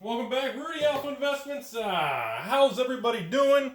Welcome back, Rudy, Alpha Investments. How's everybody doing?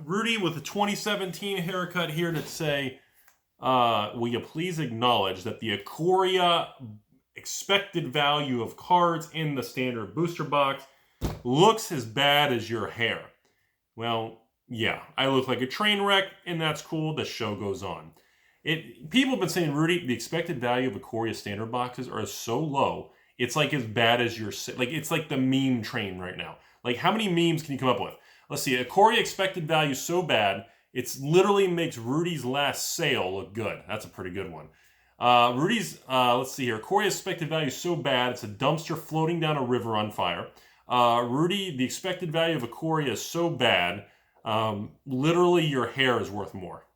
Rudy with the 2017 haircut here to say, will you please acknowledge that the Ikoria expected value of cards in the standard booster box looks as bad as your hair? Well, yeah, I look like a train wreck, and that's cool. The show goes on. People have been saying, Rudy, the expected value of Ikoria standard boxes are so low, it's like as bad as your... it's like the meme train right now. Like, how many memes can you come up with? Let's see, Ikoria expected value so bad, it's literally makes Rudy's last sale look good. That's a pretty good one. Let's see here. Ikoria expected value so bad, it's a dumpster floating down a river on fire. Rudy, the expected value of Ikoria is so bad, literally your hair is worth more.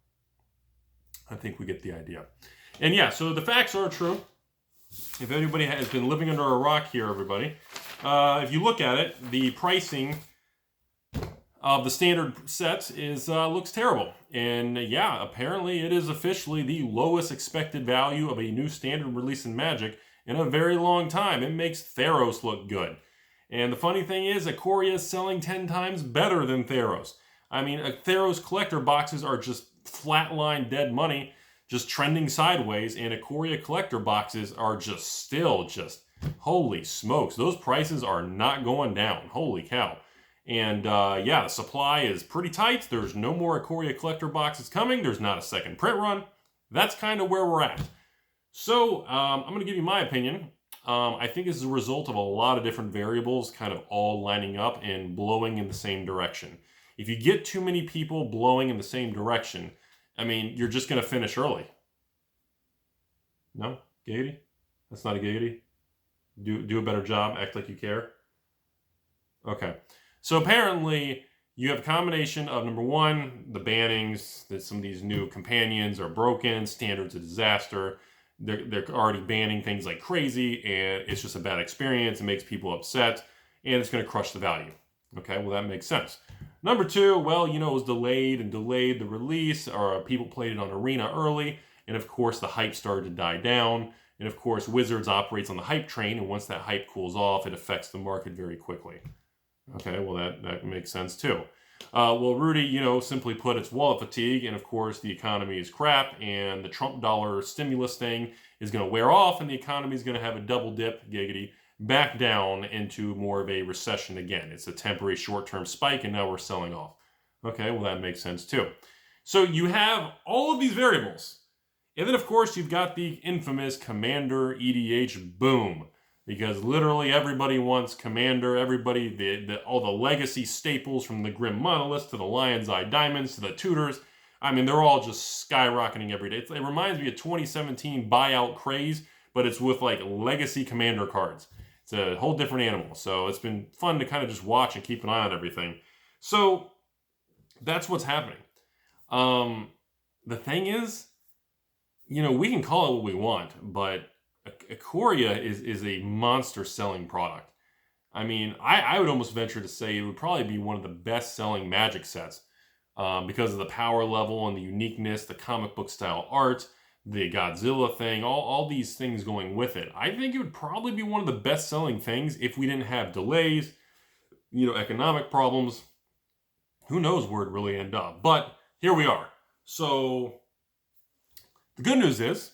I think we get the idea. And yeah, so the facts are true. If anybody has been living under a rock here, everybody, if you look at it, the pricing of the standard sets looks terrible. And yeah, apparently it is officially the lowest expected value of a new standard release in Magic in a very long time. It makes Theros look good. And the funny thing is, Ikoria is selling 10 times better than Theros. I mean, Theros collector boxes are just flatline dead money, just trending sideways, and Ikoria collector boxes are still holy smokes. Those prices are not going down. Holy cow. And yeah, the supply is pretty tight. There's no more Ikoria collector boxes coming. There's not a second print run. That's kind of where we're at. So I'm going to give you my opinion. I think this is a result of a lot of different variables kind of all lining up and blowing in the same direction. If you get too many people blowing in the same direction, I mean, you're just going to finish early. No? Gaiety? That's not a gaiety? Do a better job. Act like you care. Okay. So apparently, you have a combination of, number one, the bannings, that some of these new companions are broken, standards a disaster. They're already banning things like crazy, and it's just a bad experience. It makes people upset, and it's going to crush the value. Okay, well, that makes sense. Number two, well, it was delayed the release, or people played it on Arena early, and of course the hype started to die down, and of course Wizards operates on the hype train, and once that hype cools off, it affects the market very quickly. Okay, well, that makes sense too. Well, Rudy, simply put, it's wallet fatigue, and of course the economy is crap, and the Trump dollar stimulus thing is going to wear off, and the economy is going to have a double dip, giggity, back down into more of a recession again. It's a temporary short-term spike, and now we're selling off. Okay, well, that makes sense too. So you have all of these variables. And then, of course, you've got the infamous Commander EDH boom. Because literally everybody wants Commander. Everybody, all the legacy staples from the Grim Monoliths to the Lion's Eye Diamonds to the Tutors. I mean, they're all just skyrocketing every day. It reminds me of 2017 buyout craze, but it's with like legacy Commander cards. It's a whole different animal. So it's been fun to kind of just watch and keep an eye on everything. So that's what's happening. The thing is, we can call it what we want, but Ikoria is a monster selling product. I mean, I would almost venture to say it would probably be one of the best selling Magic sets because of the power level and the uniqueness, the comic book style art, the Godzilla thing, all these things going with it. I think it would probably be one of the best selling things if we didn't have delays, economic problems. Who knows where it'd really end up. But here we are. So the good news is,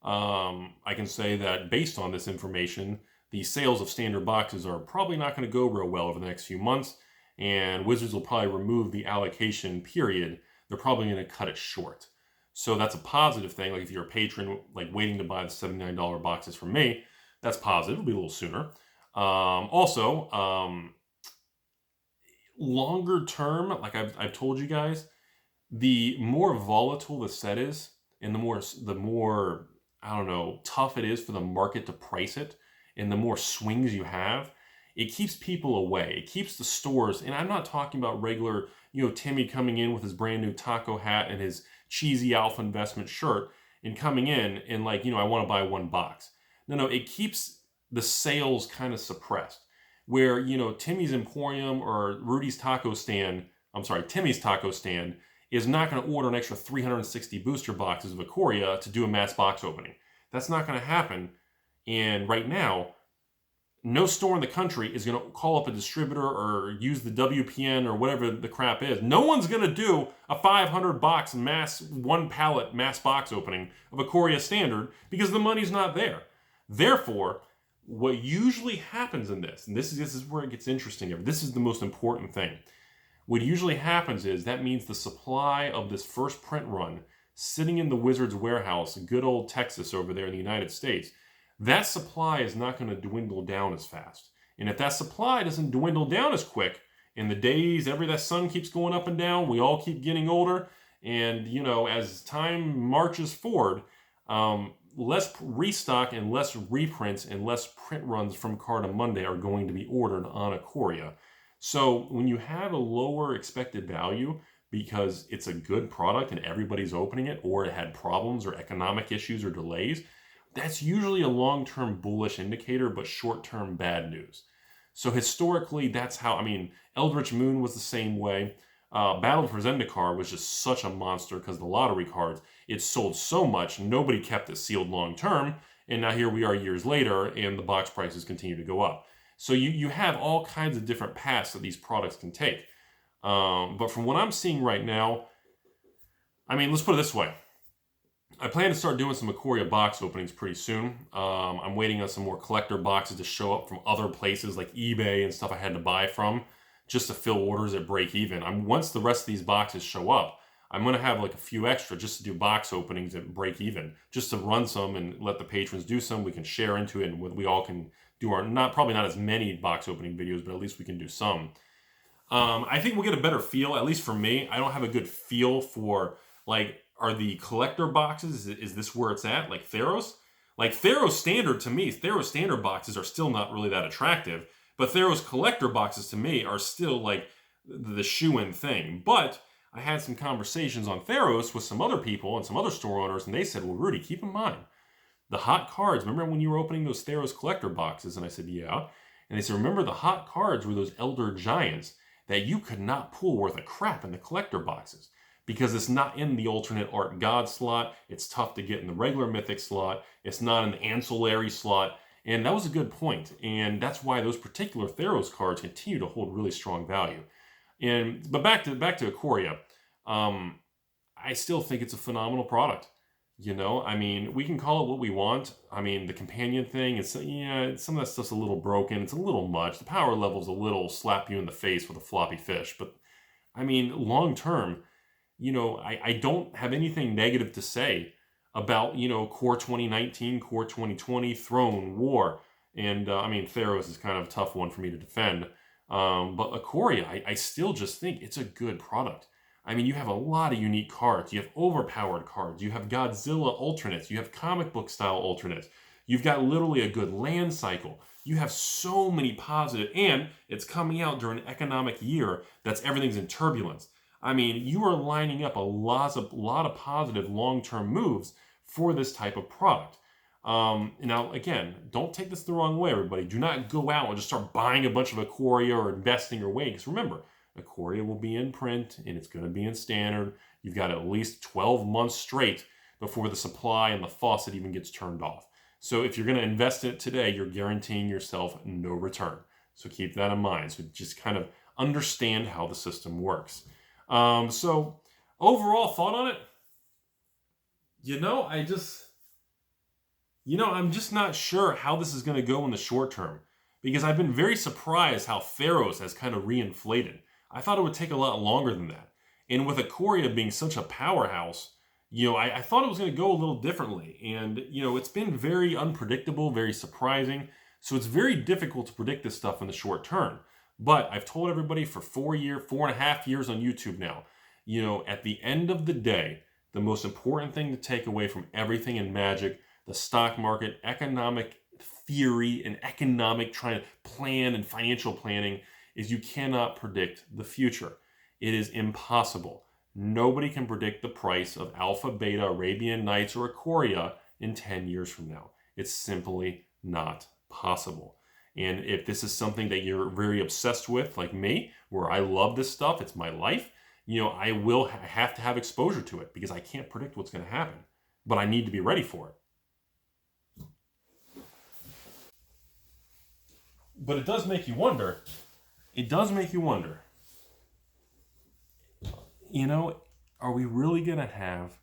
I can say that based on this information, the sales of standard boxes are probably not going to go real well over the next few months, and Wizards will probably remove the allocation period. They're probably going to cut it short. So that's a positive thing. Like if you're a patron, like waiting to buy the $79 boxes from me, that's positive. It'll be a little sooner. Longer term, like I've told you guys, the more volatile the set is, and the more I don't know, tough it is for the market to price it, and the more swings you have, it keeps people away. It keeps the stores, and I'm not talking about regular, Timmy coming in with his brand new taco hat and his cheesy Alpha Investment shirt and coming in and like, I want to buy one box. No, it keeps the sales kind of suppressed. Where, Timmy's Emporium or Rudy's taco stand, Timmy's taco stand is not going to order an extra 360 booster boxes of Ikoria to do a mass box opening. That's not going to happen. And right now, no store in the country is going to call up a distributor or use the WPN or whatever the crap is. No one's going to do a 500 box mass, one pallet mass box opening of Ikoria Standard because the money's not there. Therefore, what usually happens in this, and this is where it gets interesting, this is the most important thing. What usually happens is that means the supply of this first print run sitting in the Wizards warehouse in good old Texas over there in the United States, that supply is not going to dwindle down as fast. And if that supply doesn't dwindle down as quick, in the days, that sun keeps going up and down, we all keep getting older, and, you know, as time marches forward, less restock and less reprints and less print runs from Carta Monday are going to be ordered on Ikoria. So when you have a lower expected value because it's a good product and everybody's opening it, or it had problems or economic issues or delays, that's usually a long-term bullish indicator, but short-term bad news. So historically, that's how, I mean, Eldritch Moon was the same way. Battle for Zendikar was just such a monster because the lottery cards, it sold so much, nobody kept it sealed long-term, and now here we are years later, and the box prices continue to go up. So you have all kinds of different paths that these products can take. But from what I'm seeing right now, I mean, let's put it this way. I plan to start doing some Ikoria box openings pretty soon. I'm waiting on some more collector boxes to show up from other places like eBay and stuff I had to buy from just to fill orders at break even. Once the rest of these boxes show up, I'm going to have like a few extra just to do box openings at break even, just to run some and let the patrons do some. We can share into it and we all can do our, probably not as many box opening videos, but at least we can do some. I think we'll get a better feel, at least for me. I don't have a good feel for, like, are the collector boxes, is this where it's at? Like Theros? Like Theros Standard, to me, Theros Standard boxes are still not really that attractive, but Theros collector boxes to me are still like the shoe-in thing. But I had some conversations on Theros with some other people and some other store owners, and they said, well, Rudy, keep in mind, the hot cards, remember when you were opening those Theros collector boxes? And I said, yeah. And they said, remember the hot cards were those Elder Giants that you could not pull worth a crap in the collector boxes because it's not in the alternate art god slot. It's tough to get in the regular mythic slot. It's not in the ancillary slot. And that was a good point. And that's why those particular Theros cards continue to hold really strong value. But back to Ikoria, I still think it's a phenomenal product. You know, I mean, we can call it what we want. I mean, the companion thing, some of that stuff's a little broken. It's a little much. The power level's a little slap you in the face with a floppy fish. But, I mean, long term, you know, I don't have anything negative to say about, you know, Core 2019, Core 2020, Throne, War. And, I mean, Theros is kind of a tough one for me to defend. But Ikoria, I still just think it's a good product. I mean, you have a lot of unique cards. You have overpowered cards. You have Godzilla alternates. You have comic book style alternates. You've got literally a good land cycle. You have so many positive, and it's coming out during an economic year that's everything's in turbulence. I mean, you are lining up a lot of positive long-term moves for this type of product. Now, again, don't take this the wrong way, everybody. Do not go out and just start buying a bunch of Ikoria or investing your way. Because remember, Ikoria will be in print and it's going to be in standard. You've got at least 12 months straight before the supply and the faucet even gets turned off. So if you're going to invest in it today, you're guaranteeing yourself no return. So keep that in mind. So just kind of understand how the system works. So overall thought on it, I'm just not sure how this is going to go in the short term because I've been very surprised how Theros has kind of reinflated. I thought it would take a lot longer than that. And with Ikoria being such a powerhouse, I thought it was going to go a little differently. And, it's been very unpredictable, very surprising. So it's very difficult to predict this stuff in the short term. But I've told everybody for 4.5 years on YouTube now, at the end of the day, the most important thing to take away from everything in Magic, the stock market, economic theory, and economic trying to plan and financial planning is you cannot predict the future. It is impossible. Nobody can predict the price of Alpha, Beta, Arabian Nights, or Ikoria in 10 years from now. It's simply not possible. And if this is something that you're very obsessed with, like me, where I love this stuff, it's my life, I will have to have exposure to it because I can't predict what's going to happen. But I need to be ready for it. But it does make you wonder. It does make you wonder. You know, are we really going to have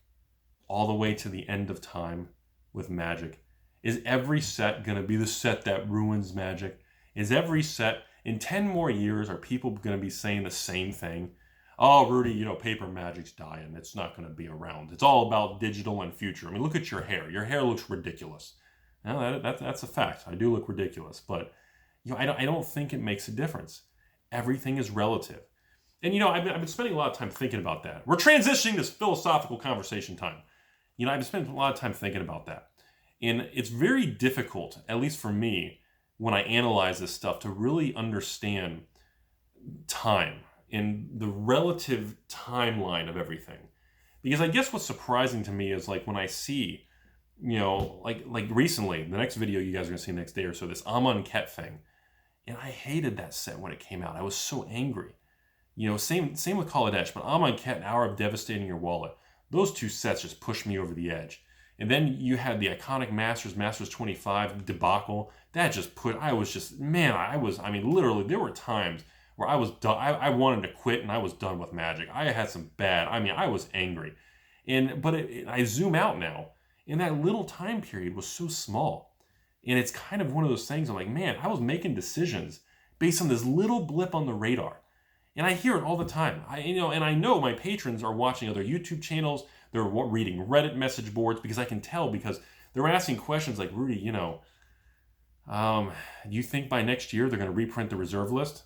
all the way to the end of time with Magic? Is every set going to be the set that ruins Magic? Is every set, in 10 more years, are people going to be saying the same thing? Oh, Rudy, you know, paper Magic's dying. It's not going to be around. It's all about digital and future. I mean, look at your hair. Your hair looks ridiculous. Now, that's a fact. I do look ridiculous. But, you know, I don't think it makes a difference. Everything is relative. And, you know, I've been spending a lot of time thinking about that. We're transitioning this philosophical conversation time. You know, I've been spending a lot of time thinking about that. And it's very difficult, at least for me, when I analyze this stuff, to really understand time and the relative timeline of everything. Because I guess what's surprising to me is like when I see, you know, like recently, the next video you guys are going to see next day or so, this Amonkhet thing. And I hated that set when it came out. I was so angry. You know, same with Kaladesh, but Amonkhet and Hour of Devastating Your Wallet. Those two sets just pushed me over the edge. And then you had the iconic Masters 25 debacle. That just I mean, literally, there were times where I was done. I wanted to quit and I was done with Magic. I had some bad, I was angry. But I zoom out now, and that little time period was so small. And it's kind of one of those things I'm like, man, I was making decisions based on this little blip on the radar. And I hear it all the time. And I know my patrons are watching other YouTube channels. They're reading Reddit message boards because I can tell, because they're asking questions like, Rudy, you know, you think by next year they're going to reprint the reserve list?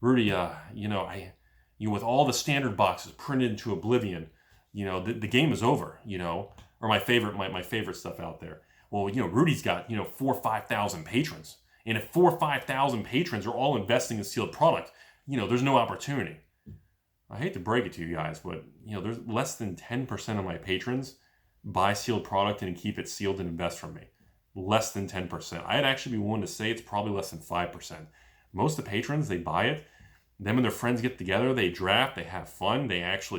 Rudy, with all the standard boxes printed into oblivion, you know, the game is over, you know, or my favorite stuff out there. Well, you know, Rudy's got, you know, 4,000 or 5,000 patrons. And if 4,000 or 5,000 patrons are all investing in sealed product, you know, there's no opportunity. I hate to break it to you guys, but, you know, there's less than 10% of my patrons buy sealed product and keep it sealed and invest from me. Less than 10%. I'd actually be willing to say it's probably less than 5%. Most of the patrons, they buy it. Them and their friends get together, they draft, they have fun.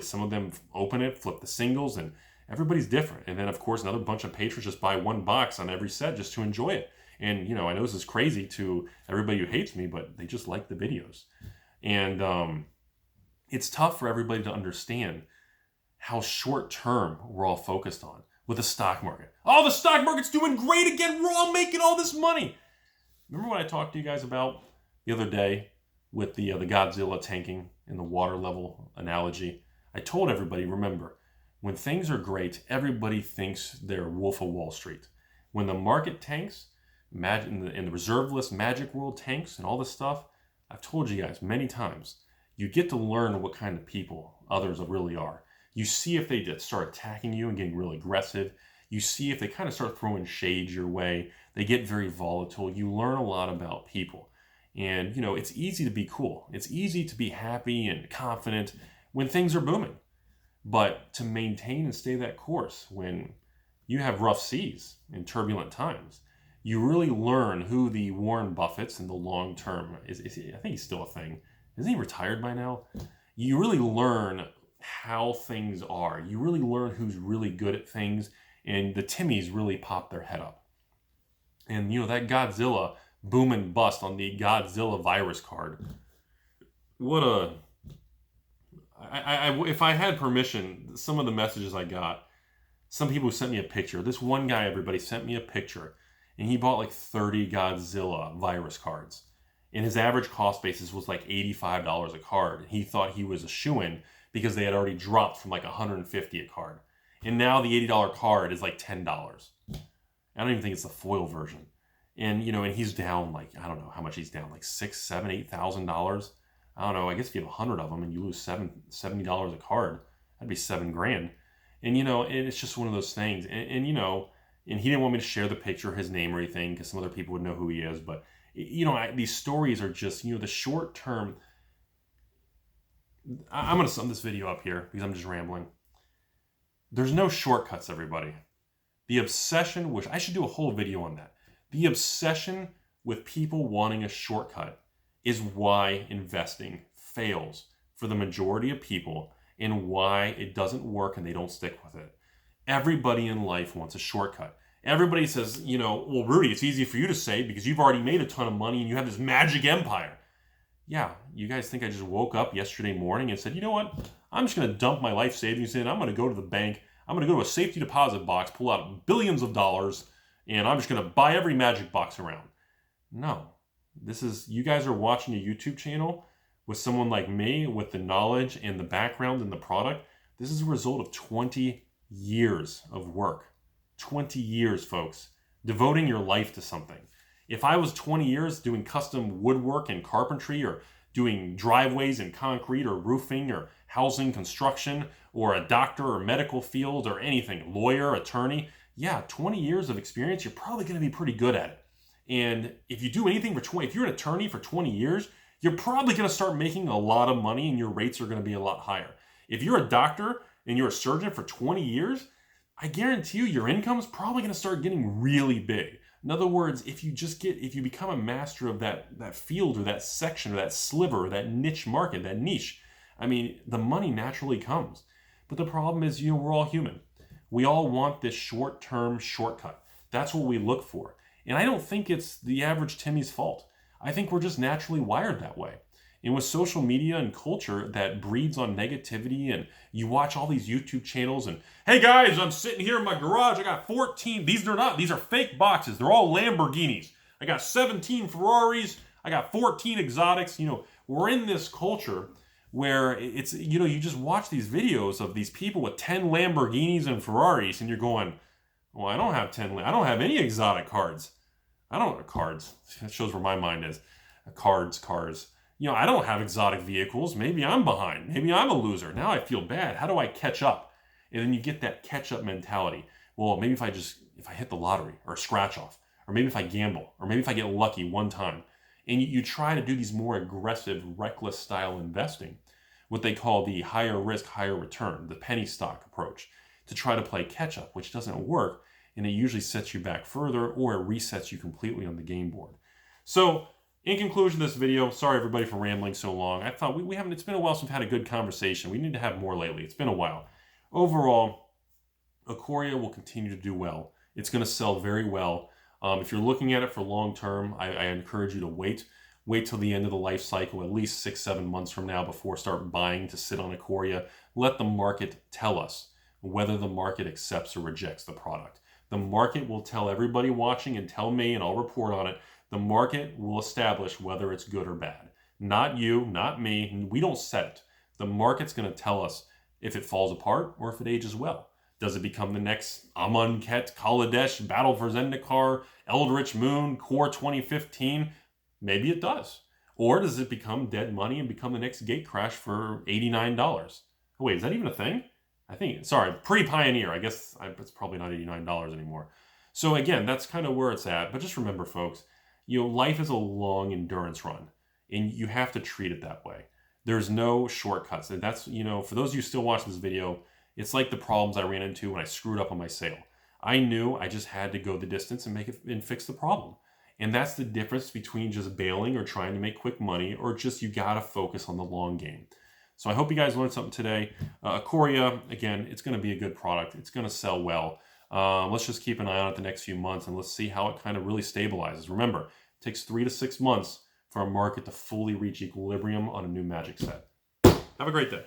Some of them open it, flip the singles, and everybody's different. And then, of course, another bunch of patrons just buy one box on every set just to enjoy it. And, you know, I know this is crazy to everybody who hates me, but they just like the videos. And it's tough for everybody to understand how short term we're all focused on with the stock market. Oh, the stock market's doing great again. We're all making all this money. Remember what I talked to you guys about the other day with the Godzilla tanking and the water level analogy? I told everybody, remember, when things are great, everybody thinks they're Wolf of Wall Street. When the market tanks, in the reserve list Magic world tanks and all this stuff, I've told you guys many times, you get to learn what kind of people others really are. You see if they start attacking you and getting really aggressive. You see if they kind of start throwing shade your way. They get very volatile. You learn a lot about people. And, you know, it's easy to be cool. It's easy to be happy and confident when things are booming. But to maintain and stay that course when you have rough seas and turbulent times, you really learn who the Warren Buffetts in the long term is. I think he's still a thing. Isn't he retired by now? You really learn how things are. You really learn who's really good at things, and the TIMMYS really pop their head up. And, you know, that Godzilla boom and bust on the Godzilla Virus card. If I had permission, some of the messages I got, some people sent me a picture. This one guy, everybody, sent me a picture. And he bought like 30 Godzilla Virus cards. And his average cost basis was like $85 a card. He thought he was a shoo-in because they had already dropped from like $150 a card. And now the $80 card is like $10. I don't even think it's the foil version. And, you know, and he's down like, I don't know how much he's down, like $6,000, $7,000, $8,000. I don't know. I guess if you have 100 of them and you lose $70 a card, that'd be $7,000. And, you know, and it's just one of those things. And you know, and he didn't want me to share the picture, his name or anything, because some other people would know who he is. But, you know, these stories are just, you know, the short term. I'm going to sum this video up here because I'm just rambling. There's no shortcuts, everybody. The obsession, which I should do a whole video on that. The obsession with people wanting a shortcut is why investing fails for the majority of people and why it doesn't work and they don't stick with it. Everybody in life wants a shortcut. Everybody says, you know, well, Rudy, it's easy for you to say because you've already made a ton of money and you have this magic empire. Yeah, you guys think I just woke up yesterday morning and said, you know what? I'm just going to dump my life savings in. I'm going to go to the bank. I'm going to go to a safety deposit box, pull out billions of dollars, and I'm just going to buy every magic box around. No. This is, you guys are watching a YouTube channel with someone like me with the knowledge and the background and the product. This is a result of 20 years of work. 20 years, folks, devoting your life to something. If I was 20 years doing custom woodwork and carpentry, or doing driveways and concrete, or roofing, or housing construction, or a doctor or medical field, or anything, lawyer, attorney, yeah, 20 years of experience, you're probably going to be pretty good at it. And if you do anything for 20, if you're an attorney for 20 years, you're probably going to start making a lot of money and your rates are going to be a lot higher. If you're a doctor and you're a surgeon for 20 years, I guarantee you your income's probably going to start getting really big. In other words, if you become a master of that field or that section or that sliver or that niche market, that niche, I mean, the money naturally comes. But the problem is, you know, we're all human. We all want this short-term shortcut. That's what we look for. And I don't think it's the average TIMMY's fault. I think we're just naturally wired that way. And with social media and culture that breeds on negativity, and you watch all these YouTube channels and, hey guys, I'm sitting here in my garage, I got 14, these are fake boxes, they're all Lamborghinis. I got 17 Ferraris, I got 14 exotics. You know, we're in this culture where it's, you know, you just watch these videos of these people with 10 Lamborghinis and Ferraris and you're going, well, I don't have I don't have any exotic cards. Cards. That shows where my mind is. Cars. You know, I don't have exotic vehicles. Maybe I'm behind. Maybe I'm a loser. Now I feel bad. How do I catch up? And then you get that catch-up mentality. Well, maybe if I hit the lottery or scratch off, or maybe if I gamble, or maybe if I get lucky one time. And you try to do these more aggressive, reckless style investing, what they call the higher risk, higher return, the penny stock approach, to try to play catch-up, which doesn't work, and it usually sets you back further, or it resets you completely on the game board. So, in conclusion of this video, sorry everybody for rambling so long. I thought it's been a while since we've had a good conversation. We need to have more lately. It's been a while. Overall, Ikoria will continue to do well. It's going to sell very well. If you're looking at it for long term, I encourage you to wait till the end of the life cycle, at least 6-7 months from now, before start buying to sit on Ikoria. Let the market tell us whether the market accepts or rejects the product. The market will tell everybody watching and tell me, and I'll report on it. The market will establish whether it's good or bad. Not you, not me. We don't set it. The market's going to tell us if it falls apart or if it ages well. Does it become the next Amonkhet, Kaladesh, Battle for Zendikar, Eldritch Moon, Core 2015? Maybe it does. Or does it become dead money and become the next gate crash for $89? Oh, wait, is that even a thing? Pre-Pioneer. I guess it's probably not $89 anymore. So again, that's kind of where it's at. But just remember, folks, you know, life is a long endurance run, and you have to treat it that way. There's no shortcuts. And that's, you know, for those of you still watching this video, it's like the problems I ran into when I screwed up on my sale. I knew I just had to go the distance and fix the problem. And that's the difference between just bailing or trying to make quick money, or just you got to focus on the long game. So I hope you guys learned something today. Ikoria, again, it's going to be a good product. It's going to sell well. Let's just keep an eye on it the next few months, and let's see how it kind of really stabilizes. Remember, it takes 3 to 6 months for a market to fully reach equilibrium on a new Magic set. Have a great day.